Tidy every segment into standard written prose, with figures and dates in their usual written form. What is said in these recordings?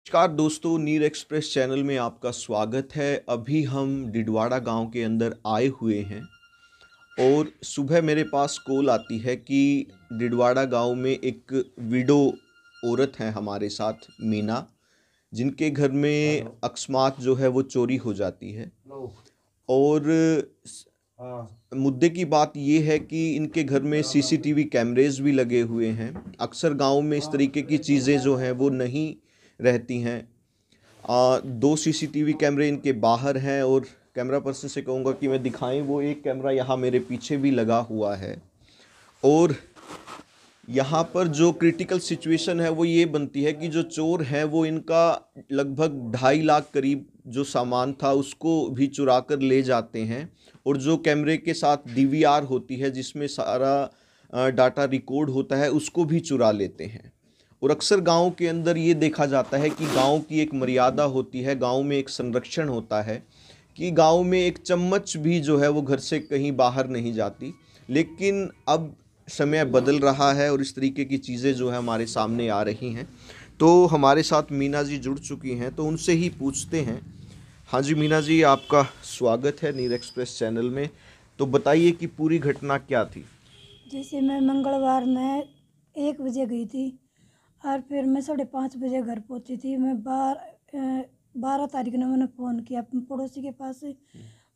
नमस्कार दोस्तों, नीर एक्सप्रेस चैनल में आपका स्वागत है। अभी हम डिडवाड़ा गांव के अंदर आए हुए हैं और सुबह मेरे पास कॉल आती है कि डिडवाड़ा गांव में एक विडो औरत है हमारे साथ, मीना, जिनके घर में अकस्मात जो है वो चोरी हो जाती है। और मुद्दे की बात ये है कि इनके घर में सीसीटीवी कैमरेज भी लगे हुए हैं। अक्सर गांव में इस तरीके की चीज़ें जो हैं वो नहीं रहती हैं। दो सीसीटीवी कैमरे इनके बाहर हैं और कैमरा पर्सन से कहूँगा कि मैं दिखाएं, वो एक कैमरा यहाँ मेरे पीछे भी लगा हुआ है। और यहाँ पर जो क्रिटिकल सिचुएशन है वो ये बनती है कि जो चोर हैं वो इनका लगभग 2.5 लाख करीब जो सामान था उसको भी चुरा कर ले जाते हैं। और जो कैमरे के साथ डीवीआर होती है जिसमें सारा डाटा रिकॉर्ड होता है उसको भी चुरा लेते हैं। और अक्सर गांव के अंदर ये देखा जाता है कि गांव की एक मर्यादा होती है, गांव में एक संरक्षण होता है कि गांव में एक चम्मच भी जो है वो घर से कहीं बाहर नहीं जाती। लेकिन अब समय बदल रहा है और इस तरीके की चीज़ें जो है हमारे सामने आ रही हैं। तो हमारे साथ मीना जी जुड़ चुकी हैं, तो उनसे ही पूछते हैं। हाँ जी मीना जी, आपका स्वागत है नीर एक्सप्रेस चैनल में। तो बताइए कि पूरी घटना क्या थी। जैसे मैं मंगलवार में 1 बजे गई थी और फिर मैं 5:30 बजे घर पहुंची थी। मैं 12 तारीख ने मैंने फ़ोन किया अपने पड़ोसी के पास से।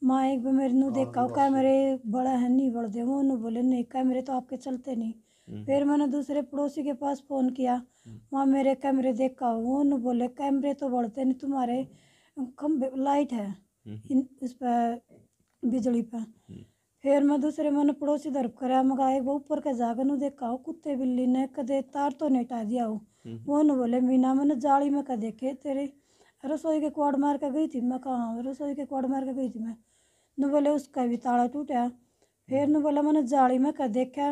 माँ एक बार मेरे नू देखा कैमरे बड़ा है नहीं बढ़ दे, वो नू बोले नहीं कैमरे तो आपके चलते नहीं। फिर मैंने दूसरे पड़ोसी के पास फ़ोन किया, माँ मेरे कैमरे देखा, वो नू बोले कैमरे तो बढ़ते नहीं, तुम्हारे खंभे लाइट है उस पर बिजली पर। फिर मैं दूसरे मैंने पड़ोसी दरब कराया, मगा एक वो ऊपर का जाकर नु देखा हो कुत्ते बिल्ली ने कदे तार तो नहीं हटा दिया हो। वो न बोले मीना मैंने जाली में का देखे तेरे रसोई के कुआड़ मार के गई थी। मैं कहा हाँ रसोई के कुआड़ मार के गई थी मैं। न बोले उसका भी ताला टूटा। फिर न बोला मैंने जाली में का देखा।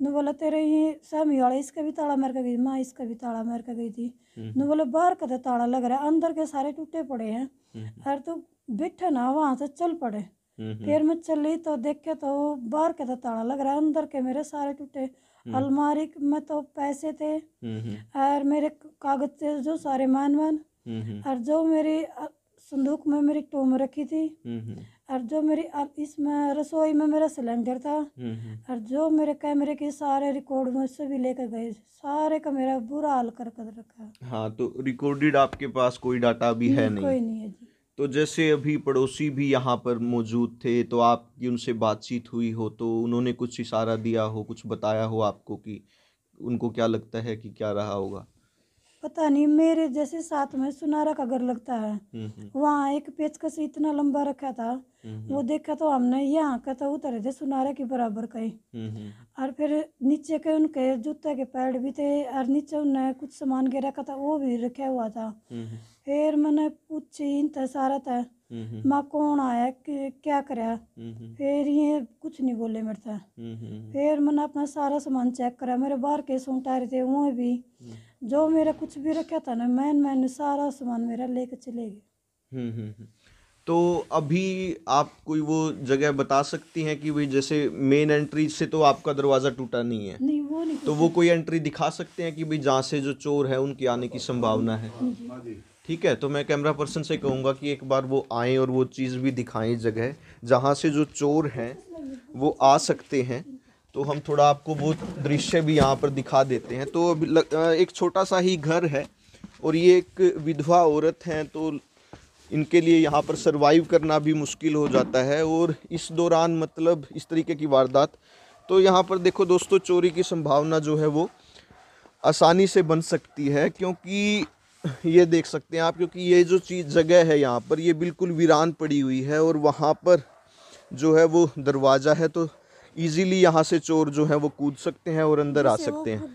न बोला तेरे ये सामी वाला इसका भी ताला मार के गई, माँ इसका भी ताला मार के गई थी। न बोले बाहर का तो ताला लग रहा है, अंदर के सारे टूटे पड़े हैं। और तो बैठे ना वहाँ से चल पड़े। फिर मैं चली तो देखे तो बाहर के तो ताला लग रहा है, अंदर के मेरे सारे टूटे। अलमारी में तो पैसे थे और मेरे कागज थे जो सारे मान और जो मेरी संदूक में मेरी टोम रखी थी और जो मेरी इसमें रसोई में मेरा सिलेंडर था और जो मेरे कैमरे के सारे रिकॉर्ड मुझसे भी लेकर गए, सारे का मेरा बुरा हाल कर रखा। हाँ, तो रिकॉर्डेड आपके पास कोई डाटा भी है नहीं? कोई नहीं है जी। तो जैसे अभी पड़ोसी भी यहाँ पर मौजूद थे, तो आपकी उनसे बातचीत हुई हो तो उन्होंने कुछ इशारा दिया हो, कुछ बताया हो आपको कि उनको क्या लगता है कि क्या रहा होगा? पता नहीं, मेरे जैसे साथ में सुनारा का घर लगता है, वहाँ एक पेचकस इतना लंबा रखा था। वो देखा तो हमने यहाँ का तो उतरे थे सुनारा के बराबर का ही। और फिर नीचे के उनके जूते के पैड भी थे और नीचे उन्हें कुछ सामान के रखा था वो भी रखा हुआ था। फिर मैंने पूछी इन सारा था माँ कौन आया कि क्या करा। फिर ये कुछ नहीं बोले मेरे से। फिर मैंने अपना सारा सामान चेक करा, मेरे बाहर के सूटारे थे वो भी, जो मेरा कुछ भी रखा था ना मैंने सारा सामान मेरा लेकर चले गए। तो अभी आप कोई वो जगह बता सकती हैं कि भाई जैसे मेन एंट्री से तो आपका दरवाज़ा टूटा नहीं है? नहीं वो नहीं तो वो कोई एंट्री दिखा सकते हैं कि भाई जहाँ से जो चोर है उनके आने की संभावना है? ठीक है, तो मैं कैमरा पर्सन से कहूँगा कि एक बार वो आएँ और वो चीज़ भी दिखाएं, जगह जहाँ से जो चोर हैं वो आ सकते हैं। तो हम थोड़ा आपको वो दृश्य भी यहाँ पर दिखा देते हैं। तो एक छोटा सा ही घर है और ये एक विधवा औरत हैं, तो इनके लिए यहाँ पर सरवाइव करना भी मुश्किल हो जाता है। और इस दौरान मतलब इस तरीके की वारदात, तो यहाँ पर देखो दोस्तों, चोरी की संभावना जो है वो आसानी से बन सकती है, क्योंकि ये देख सकते हैं आप, क्योंकि ये जो चीज़ जगह है यहाँ पर ये बिल्कुल वीरान पड़ी हुई है और वहाँ पर जो है वो दरवाज़ा है, तो इजीली यहाँ से चोर जो है वो कूद सकते हैं और अंदर आ सकते हैं।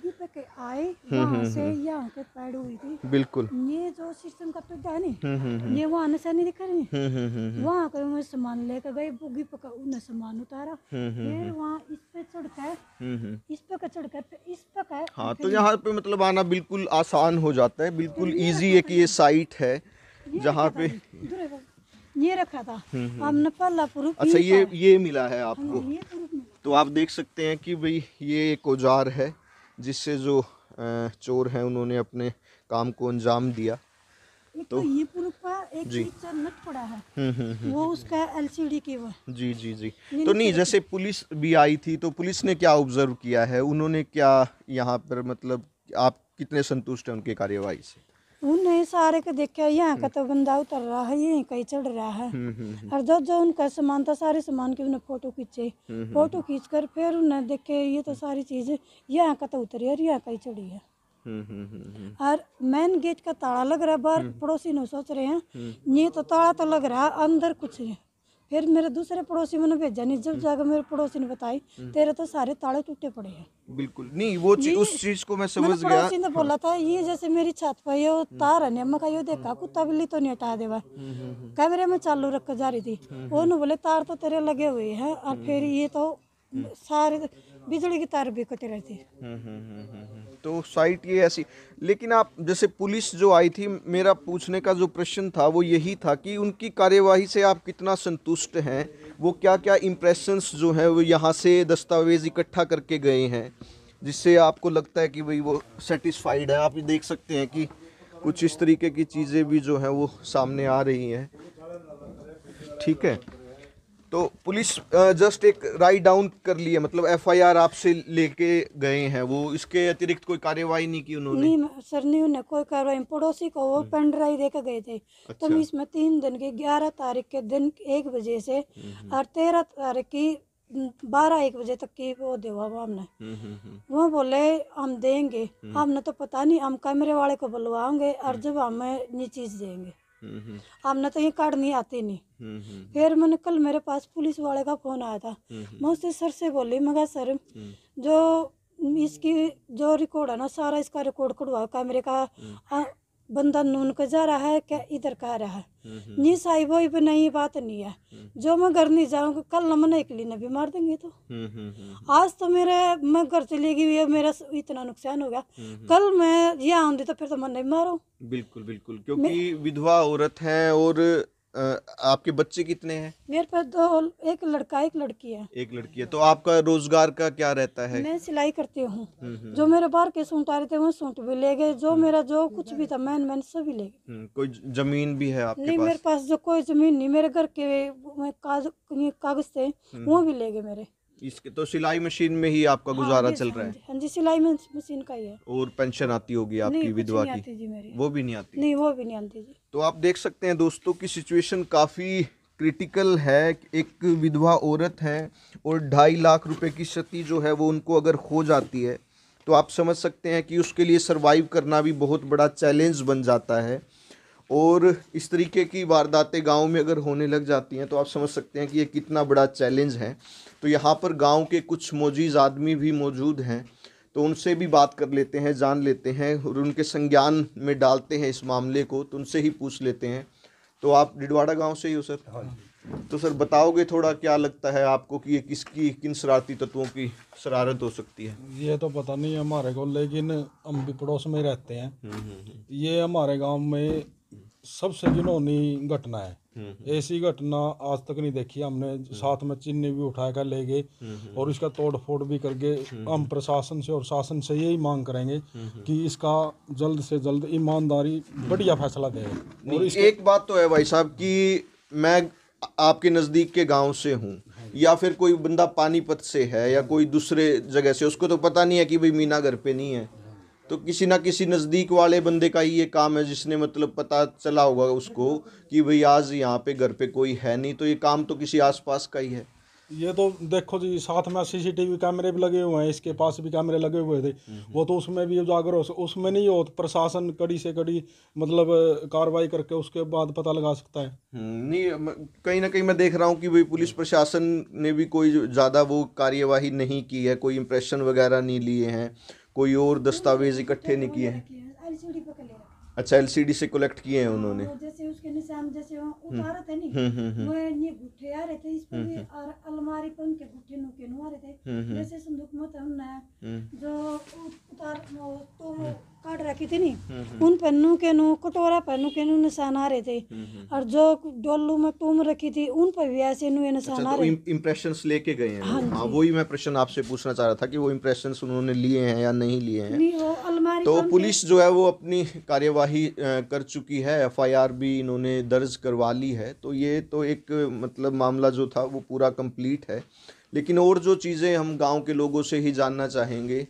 आए वहाँ से यहाँ पे पैड हुई थी बिल्कुल। ये जो सिस्टम का टूटा है नहीं, ये वहाँ से नहीं दिखा रही। वहाँ कर मैं सामान लेकर गई, बुगी पका उन्हें सामान उतारा। फिर वहाँ इस पे चढ़कर इस पे का चढ़कर इस पे का। हाँ, तो यहाँ पे मतलब आना बिल्कुल आसान हो जाता है, बिल्कुल इजी है कि ये साइट है जहाँ पे ये रखा था हमने पहला प्रूफ। अच्छा, ये मिला है आपको? तो आप देख सकते हैं कि भाई ये एक औजार है जिससे जो चोर हैं उन्होंने अपने काम को अंजाम दिया। तो ये पुरुष का एक जी। पिक्चर नट पड़ा है, वो उसका एलसीडी की वो। जी जी जी। तो नहीं, जैसे पुलिस भी आई थी तो पुलिस ने क्या ऑब्जर्व किया है, उन्होंने क्या यहाँ पर मतलब आप कितने संतुष्ट हैं उनकी कार्यवाही से? उन्हें सारे को देखा, यहाँ का तो बंदा उतर रहा है, यहीं कहीं चढ़ रहा है। और जो जो उनका सामान था, सारे सामान के उन्हें फोटो खींचे, फोटो खींच कर फिर उन्हें देखे ये तो सारी चीजें यहाँ का तो उतरी और यहाँ कहीं चढ़ी है। और मेन गेट का ताला लग रहा है, बाहर पड़ोसी ने सोच रहे हैं ये तो ताला तो लग रहा है, अंदर कुछ है। फिर मेरे दूसरे पड़ोसी मैंने भेजा नहीं, जब जाकर मेरे पड़ोसी ने बताई तेरे तो सारे ताले टूटे पड़े हैं। बिल्कुल नहीं, वो उस चीज को मैं समझ गया। पड़ोसी ने बोला था ये जैसे मेरी छत पर ये तार है, मैं कहा ये देखा कुत्ता बिल्ली तो नहीं हटा देवा, कैमरे में चालू रख कर जा रही थी। वो न बोले तार तो तेरे लगे हुए हैं, और फिर ये तो सारे बिजली की तार भी कटे रहती। तो साइट ये ऐसी, लेकिन आप जैसे पुलिस जो आई थी, मेरा पूछने का जो प्रश्न था वो यही था कि उनकी कार्यवाही से आप कितना संतुष्ट हैं, वो क्या क्या इम्प्रेशंस जो हैं वो यहाँ से दस्तावेज इकट्ठा करके गए हैं जिससे आपको लगता है कि भाई वो सेटिस्फाइड है। आप ये देख सकते हैं कि कुछ इस तरीके की चीज़ें भी जो हैं वो सामने आ रही हैं। ठीक है, तो पुलिस जस्ट एक राइट डाउन कर लिया, मतलब एफआईआर आपसे लेके गए हैं, वो इसके अतिरिक्त कोई कार्यवाही नहीं की उन्होंने? नहीं सर, नहीं उन्हें कोई कार्रवाई। पड़ोसी को वो पेन ड्राइव देकर गए थे। अच्छा। तो इसमें 3 दिन के 11 तारीख के दिन 1 बजे से और 13 तारीख की 12-1 बजे तक की वो देवा हमने। वो बोले हम देंगे, हमने तो पता नहीं, हम कैमरे वाले को बुलवाएंगे और जब हमें ये चीज देंगे, हमने तो ये कार्ड नहीं आते नहीं। फिर मैंने कल मेरे पास पुलिस वाले का फोन आया था, मैं उससे सर से बोली, मैं कहा सर जो इसकी जो रिकॉर्ड है ना, सारा इसका रिकॉर्ड कटवा, कैमरे का बंदा नून का जा रहा है क्या इधर का रहा है, नहीं साहिब वही पे नहीं, बात नहीं है। जो मैं घर नहीं जाऊंगा कल न मैं एक भी मार देंगे। तो आज तो मेरे मैं घर चली गई, मेरा इतना नुकसान हो गया, कल मैं यहाँ आऊंगी तो फिर तो मैं नहीं मारूं। बिल्कुल बिल्कुल, क्योंकि विधवा औरत है। और आपके बच्चे कितने हैं? मेरे पास 2, एक लड़का एक लड़की है। एक लड़की है। तो आपका रोजगार का क्या रहता है? मैं सिलाई करती हूँ। जो मेरे बाहर के सूट आ रहे थे वो सूट भी ले गए, जो मेरा जो कुछ भी था मैंने सभी ले गए। कोई जमीन भी है आपके नहीं पास? मेरे पास जो कोई जमीन नहीं, मेरे घर के कागज थे वो भी ले गए मेरे। इसके तो सिलाई मशीन में ही आपका गुजारा चल रहा है? हाँ जी, सिलाई मशीन का ही है। और पेंशन आती होगी आपकी नहीं, विधवा कुछ नहीं की? आती जी मेरी। वो भी नहीं आती? नहीं वो भी नहीं आती जी। तो आप देख सकते हैं दोस्तों की सिचुएशन काफ़ी क्रिटिकल है। एक विधवा औरत है और 2.5 लाख रुपए की क्षति जो है वो उनको अगर हो जाती है तो आप समझ सकते हैं कि उसके लिए सरवाइव करना भी बहुत बड़ा चैलेंज बन जाता है। और इस तरीके की वारदातें गांव में अगर होने लग जाती हैं तो आप समझ सकते हैं कि ये कितना बड़ा चैलेंज है। तो यहाँ पर गांव के कुछ मोजीज़ आदमी भी मौजूद हैं, तो उनसे भी बात कर लेते हैं, जान लेते हैं और उनके संज्ञान में डालते हैं इस मामले को। तो उनसे ही पूछ लेते हैं। तो आप डिडवाड़ा गांव से ही हो सर? हाँ। तो सर बताओगे थोड़ा, क्या लगता है आपको कि ये किन शरारती तत्वों की शरारत हो सकती है? ये तो पता नहीं हमारे को, लेकिन हम भी पड़ोस में रहते हैं। ये हमारे गांव में सबसे घिनौनी घटना है। ऐसी घटना आज तक नहीं देखी हमने। साथ में चिन्ह भी उठा कर ले गए और इसका तोड़ फोड़ भी करके हम प्रशासन से और शासन से यही मांग करेंगे कि इसका जल्द से जल्द ईमानदारी बढ़िया फैसला दे। और एक बात तो है भाई साहब कि मैं आपके नज़दीक के गांव से हूँ या फिर कोई बंदा पानीपत से है या कोई दूसरे जगह से, उसको तो पता नहीं है कि भाई मीना घर पे नहीं है। तो किसी ना किसी नज़दीक वाले बंदे का ही ये काम है जिसने मतलब पता चला होगा उसको कि भाई आज यहाँ पे घर पे कोई है नहीं। तो ये काम तो किसी आसपास का ही है। ये तो देखो जी, साथ में सीसीटीवी कैमरे भी लगे हुए हैं, इसके पास भी कैमरे लगे हुए थे। वो तो उसमें भी उजागर हो, उसमें नहीं हो तो प्रशासन कड़ी से कड़ी मतलब कार्रवाई करके उसके बाद पता लगा सकता है। नहीं, कहीं ना कहीं मैं देख रहा हूँ कि भाई पुलिस प्रशासन ने भी कोई ज़्यादा वो कार्यवाही नहीं की है, कोई इंप्रेशन वगैरह नहीं लिए हैं, कोई और दस्तावेज इकट्ठे नहीं किए हैं। अच्छा, एलसीडी से कलेक्ट किए हैं उन्होंने। जैसे उसके निशान जैसे उतारे थे नहीं, वो ये गुट्ठे आ रहे थे इस पर भी, और अलमारी पर उनके गुट्ठे नुके आ रहे थे। जैसे संदूक में तो हमने जो उतार तो काट रखी थी नी, उन पन्नू के नु कटोरा पन्नू के नु निशान आ रहे थे। और जो डोलू में टूम रखी थी उन पर भी ऐसे नु ये निशान अच्छा, आ तो रहे। इम्प्रेशंस लेके गए हैं हाँ वो? हाँ, जी। वही मैं प्रश्न आपसे पूछना चाह रहा था कि वो इम्प्रेशंस उन्होंने लिए हैं या नहीं लिए हैं। नहीं, वो अलमारी तो कौन पुलिस जो है वो अपनी कार्यवाही कर चुकी है, एफआईआर भी इन्होंने दर्ज करवा ली है। तो ये तो एक मतलब मामला जो था वो पूरा कंप्लीट है। लेकिन और जो चीज़ें हम गांव के लोगों से ही जानना चाहेंगे,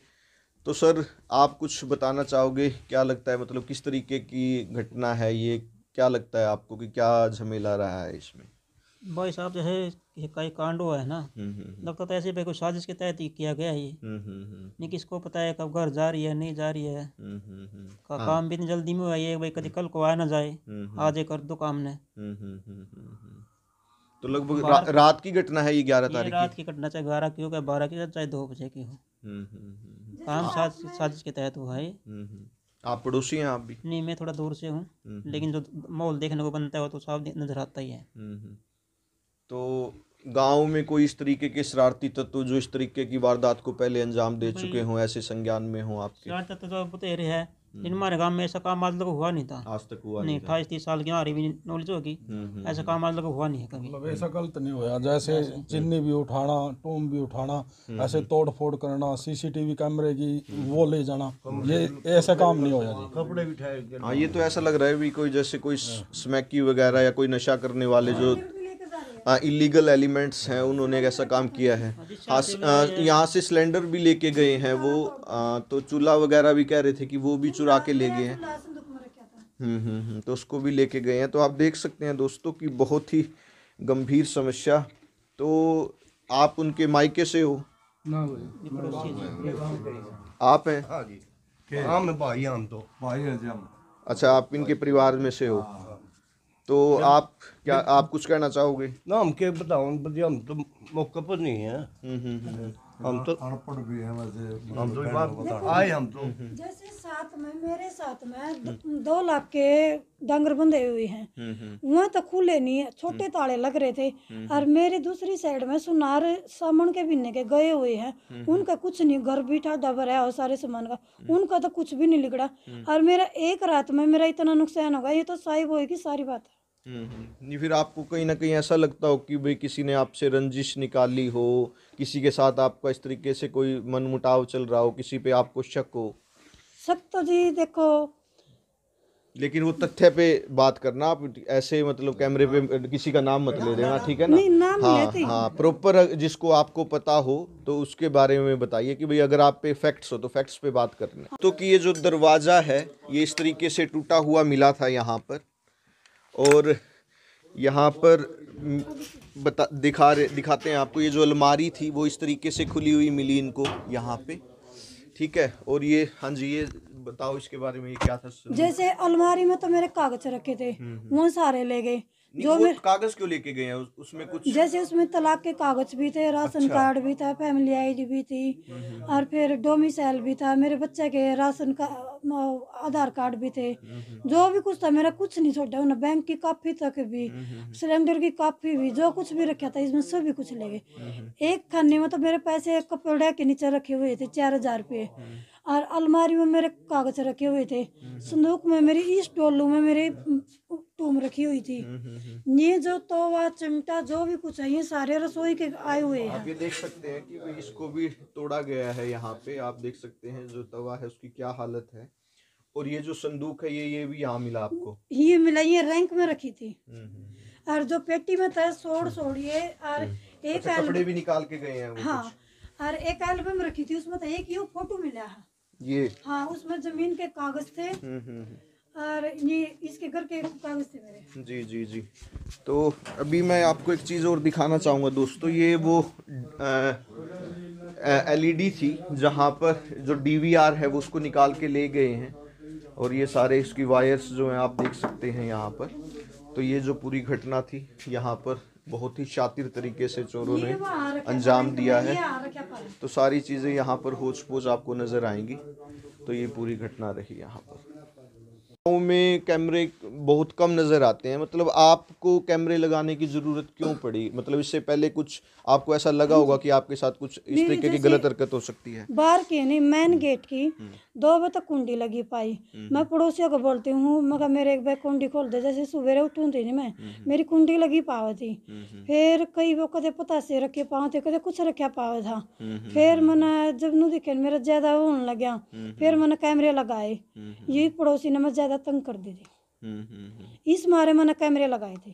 तो सर आप कुछ बताना चाहोगे? क्या लगता है, मतलब किस तरीके की घटना है ये? क्या लगता है आपको कि क्या झमेला रहा है इसमें? भाई साहब जैसे ये कई कांड हुआ है ना, लगता तो ऐसे भाई कोई साजिश के तहत ही किया गया है ये। नहीं किसको पता है कब घर जा रही है नहीं जा रही है। काम भी इतनी जल्दी में हुआ है ये, भाई कभी कल को आ ना जाए, आज ये कर दो काम ने। तो लगभग रात की घटना है ये, 11 ये तारीख रात की घटना, चाहे 11 की हो चाहे 12 की हो चाहे 2 बजे की हो, काम साजिश के तहत हुआ है ये। आप पड़ोसी हैं आप भी? नहीं मैं थोड़ा दूर से हूँ, लेकिन जो माहौल देखने को बनता है वो तो साफ नजर आता ही है। तो गांव में कोई इस तरीके के शरारती तत्व जो इस तरीके की वारदात को पहले अंजाम दे चुके हों, ऐसे संज्ञान में हों आपके? शरारत तो जो बतेरे है, लेकिन हमारे गांव में ऐसा काम आज तक हुआ नहीं था। आज तक हुआ नहीं, नहीं था। 28-30 साल की हमारी भी नॉलेज होगी, ऐसा काम आज तक हुआ नहीं है कभी। मतलब ऐसा गलत नहीं होया, जैसे चिन्नी भी उठाना, टूम भी उठाना, ऐसे तोड़ फोड़ करना, सीसीटीवी कैमरे की वो ले जाना, ये ऐसा काम नहीं होया जी। कपड़े भी ठाए। हाँ, ये तो ऐसा लग रहा है भी कोई जैसे कोई स्मैकी वगैरह या कोई नशा करने वाले जो इलीगल एलिमेंट्स हैं उन्होंने ऐसा काम किया है। हाँ, यहाँ से सिलेंडर भी लेके गए हैं वो, तो चूल्हा वगैरह भी कह रहे थे कि वो भी चुरा के ले गए हैं। तो उसको भी लेके गए हैं। तो आप देख सकते हैं दोस्तों कि बहुत ही गंभीर समस्या। तो आप उनके मायके से हो? आप हैं? हाँ जी, हम भाई, हम तो भाई हैं जी हम। अच्छा, आप इनके परिवार में से हो? तो आप क्या, आप कुछ कहना चाहोगे? ना हम क्या बताऊं, हम तो मौके पर नहीं है। हम तो अनपढ़ भी है वैसे। हम तो बात आए, हम तो जैसे साथ में मेरे साथ में 2 लाख के डांगर बंधे हुए हैं, वहाँ तो खुले नहीं है, छोटे ताले लग रहे थे। और मेरी दूसरी साइड में सुनार सामान के बिन्ने के गए हुए हैं, उनका कुछ नहीं, घर बिठा डबर है और सारे सामान का, उनका तो कुछ भी नहीं लिगड़ा। और मेरा एक रात में मेरा इतना नुकसान होगा, ये तो साहिब होएगी सारी बात है। नहीं, फिर आपको कहीं ना कहीं ऐसा लगता हो कि भाई किसी ने आपसे रंजिश निकाली हो, किसी के साथ आपका इस तरीके से कोई मनमुटाव चल रहा हो, किसी पे आपको शक हो? शक तो जी देखो, लेकिन वो तथ्य पे बात करना, आप ऐसे मतलब कैमरे पे किसी का नाम मत ले देना, ठीक है ना? नहीं, नाम नहीं लेती। हाँ, प्रॉपर जिसको आपको पता हो तो उसके बारे में बताइए कि भाई अगर आप पे फैक्ट्स हो तो फैक्ट्स पे बात करना है। तो कि ये जो दरवाज़ा है ये इस तरीके से टूटा हुआ मिला था यहाँ पर, और यहाँ पर दिखाते हैं आपको, ये जो अलमारी थी वो इस तरीके से खुली हुई मिली इनको यहाँ पे, ठीक है। और ये, हाँ जी, ये बताओ इसके बारे में, ये क्या था? जैसे अलमारी में तो मेरे कागज रखे थे, वो सारे ले गए। जो वो कागज क्यों लेके गए हैं? उसमें कुछ जैसे उसमें तलाक के कागज भी थे, राशन कार्ड भी था, फैमिली आईडी भी थी, और फिर डोमिसाइल भी था, मेरे बच्चे के राशन का आधार कार्ड भी थे, जो भी कुछ था मेरा कुछ नहीं छोड़ा उन्हें। बैंक की कॉपी तक भी, सिलेंडर की कॉपी भी, जो कुछ भी रखा था इसमें सभी कुछ ले गए। एक खाने में तो मेरे पैसे कपड़े के नीचे रखे हुए थे 4000 रुपये, और अलमारी में मेरे कागज रखे हुए थे, संदूक में मेरी, इस डोलू में मेरी टूम रखी हुई थी। ये जो तवा चिमटा जो भी कुछ है ये सारे रसोई के आए हुए हैं। आप ये देख सकते हैं कि भाई इसको भी तोड़ा गया है। यहाँ पे आप देख सकते हैं जो तवा है उसकी क्या हालत है, और ये जो संदूक है ये भी यहाँ मिला आपको? ये मिला, ये रैंक में रखी थी, और जो पेटी में था सोड़िए, और एक कपड़े भी निकाल के गए हैं वो? हाँ, और एक एल्बम रखी थी, उसमें था एक ये फोटो मिला है ये, हाँ, उसमें जमीन के कागज थे, और ये इसके घर के कागज थे मेरे। जी जी जी। तो अभी मैं आपको एक चीज़ और दिखाना चाहूँगा दोस्तों, ये वो LED थी जहाँ पर जो DVR है वो उसको निकाल के ले गए हैं, और ये सारे इसकी वायर्स जो हैं आप देख सकते हैं यहाँ पर। तो ये जो पूरी घटना थी यहाँ पर बहुत ही शातिर तरीके से चोरों ने अंजाम दिया है। तो सारी चीज़ें यहाँ पर होच पोच आपको नज़र आएंगी। तो ये पूरी घटना रही यहाँ पर। गाँव में कैमरे बहुत कम नज़र आते हैं, मतलब आपको कैमरे लगाने की ज़रूरत क्यों पड़ी? मतलब इससे पहले कुछ आपको ऐसा लगा होगा कि आपके साथ कुछ इस तरीके की गलत हरकत हो सकती है? बाहर की नहीं, मेन गेट की 2 बजे तक कुंडी लगी पाई। मैं पड़ोसियों को बोलती हूँ, मैं कहा मेरे एक बैग कुंडी खोल दे, जैसे सवेरे उठूँ थी नहीं मैं, मेरी कुंडी लगी पावा थी। फिर कई वो कदे पता से रखे पाँव थे, कदे कुछ रखा पावा था। फिर मैंने जब नू दिखे मेरा ज़्यादा होने लगा, फिर मैंने कैमरे लगाए। यही पड़ोसी ने मैं ज़्यादा तंग कर दी थी, इस मारे मैंने कैमरे लगाए थे।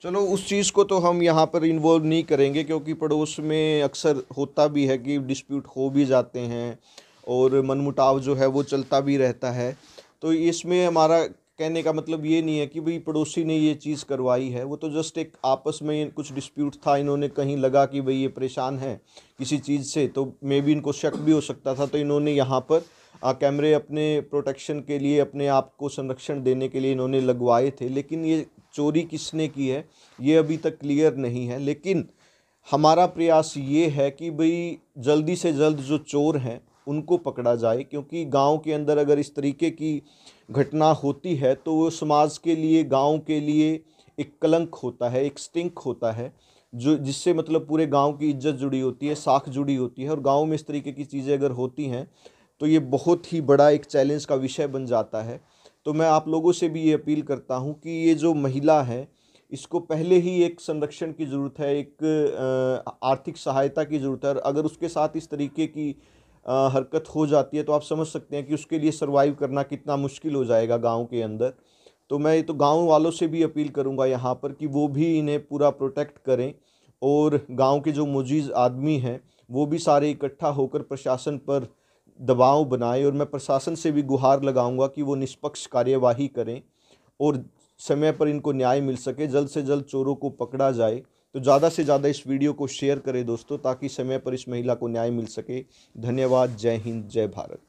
चलो उस चीज़ को तो हम यहाँ पर इन्वॉल्व नहीं करेंगे, क्योंकि पड़ोस में अक्सर होता भी है कि डिस्प्यूट हो भी जाते हैं और मनमुटाव जो है वो चलता भी रहता है। तो इसमें हमारा कहने का मतलब ये नहीं है कि भाई पड़ोसी ने ये चीज़ करवाई है, वो तो जस्ट एक आपस में कुछ डिस्प्यूट था, इन्होंने कहीं लगा कि भाई ये परेशान है किसी चीज़ से, तो मे बी इनको शक भी हो सकता था, तो इन्होंने यहाँ पर कैमरे अपने प्रोटेक्शन के लिए, अपने आप को संरक्षण देने के लिए इन्होंने लगवाए थे। लेकिन ये चोरी किसने की है ये अभी तक क्लियर नहीं है। लेकिन हमारा प्रयास ये है कि भाई जल्दी से जल्द जो चोर हैं उनको पकड़ा जाए, क्योंकि गांव के अंदर अगर इस तरीके की घटना होती है तो वो समाज के लिए, गांव के लिए एक कलंक होता है, एक स्टिंक होता है, जो जिससे मतलब पूरे गांव की इज्जत जुड़ी होती है, साख जुड़ी होती है। और गांव में इस तरीके की चीज़ें अगर होती हैं तो ये बहुत ही बड़ा एक चैलेंज का विषय बन जाता है। तो मैं आप लोगों से भी ये अपील करता हूँ कि ये जो महिला है इसको पहले ही एक संरक्षण की ज़रूरत है, एक आर्थिक सहायता की ज़रूरत है। और अगर उसके साथ इस तरीके की हरकत हो जाती है तो आप समझ सकते हैं कि उसके लिए सर्वाइव करना कितना मुश्किल हो जाएगा गांव के अंदर। तो मैं तो गांव वालों से भी अपील करूंगा यहाँ पर कि वो भी इन्हें पूरा प्रोटेक्ट करें, और गांव के जो मुजीज़ आदमी हैं वो भी सारे इकट्ठा होकर प्रशासन पर दबाव बनाएं। और मैं प्रशासन से भी गुहार लगाऊंगा कि वो निष्पक्ष कार्यवाही करें और समय पर इनको न्याय मिल सके, जल्द से जल्द चोरों को पकड़ा जाए। तो ज़्यादा से ज़्यादा इस वीडियो को शेयर करें दोस्तों, ताकि समय पर इस महिला को न्याय मिल सके। धन्यवाद। जय हिंद, जय भारत।